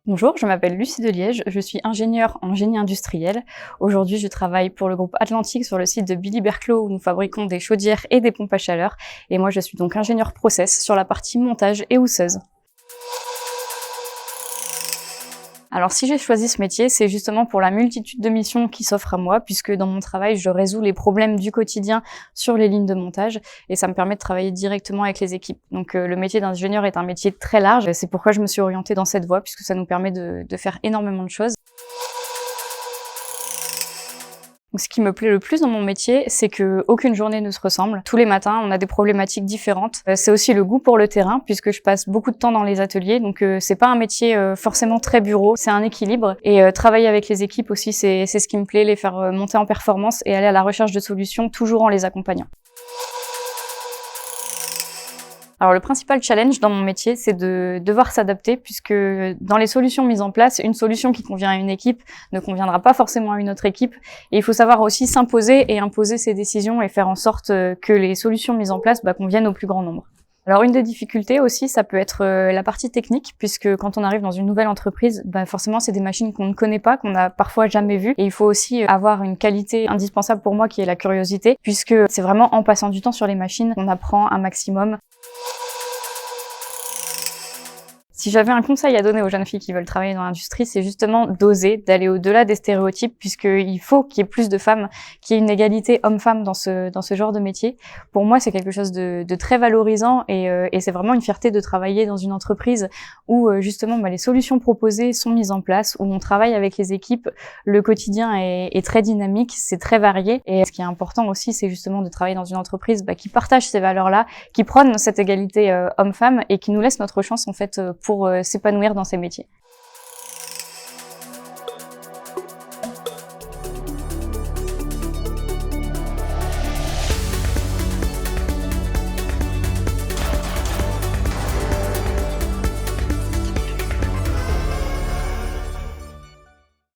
Bonjour, je m'appelle Lucie de Liège, je suis ingénieure en génie industriel. Aujourd'hui, je travaille pour le groupe Atlantique sur le site de Billy-Berclau où nous fabriquons des chaudières et des pompes à chaleur. Et moi, je suis donc ingénieure process sur la partie montage et housseuse. Alors si j'ai choisi ce métier, c'est justement pour la multitude de missions qui s'offrent à moi, puisque dans mon travail, je résous les problèmes du quotidien sur les lignes de montage, et ça me permet de travailler directement avec les équipes. Donc le métier d'ingénieur est un métier très large, c'est pourquoi je me suis orientée dans cette voie, puisque ça nous permet de faire énormément de choses. Donc, ce qui me plaît le plus dans mon métier, c'est que aucune journée ne se ressemble. Tous les matins, on a des problématiques différentes. C'est aussi le goût pour le terrain, puisque je passe beaucoup de temps dans les ateliers. Donc, c'est pas un métier forcément très bureau. C'est un équilibre. Et travailler avec les équipes aussi, c'est ce qui me plaît, les faire monter en performance et aller à la recherche de solutions, toujours en les accompagnant. Alors le principal challenge dans mon métier, c'est de devoir s'adapter, puisque dans les solutions mises en place, une solution qui convient à une équipe ne conviendra pas forcément à une autre équipe. Et il faut savoir aussi s'imposer et imposer ses décisions et faire en sorte que les solutions mises en place conviennent au plus grand nombre. Alors une des difficultés aussi, ça peut être la partie technique, puisque quand on arrive dans une nouvelle entreprise, forcément c'est des machines qu'on ne connaît pas, qu'on n'a parfois jamais vues, et il faut aussi avoir une qualité indispensable pour moi qui est la curiosité, puisque c'est vraiment en passant du temps sur les machines qu'on apprend un maximum. Si j'avais un conseil à donner aux jeunes filles qui veulent travailler dans l'industrie, c'est justement d'oser, d'aller au-delà des stéréotypes, puisqu'il faut qu'il y ait plus de femmes, qu'il y ait une égalité homme-femme dans ce genre de métier. Pour moi, c'est quelque chose de très valorisant et c'est vraiment une fierté de travailler dans une entreprise où justement les solutions proposées sont mises en place, où on travaille avec les équipes, le quotidien est très dynamique, c'est très varié. Et ce qui est important aussi, c'est justement de travailler dans une entreprise qui partage ces valeurs-là, qui prône cette égalité homme-femme et qui nous laisse notre chance en fait pour s'épanouir dans ces métiers.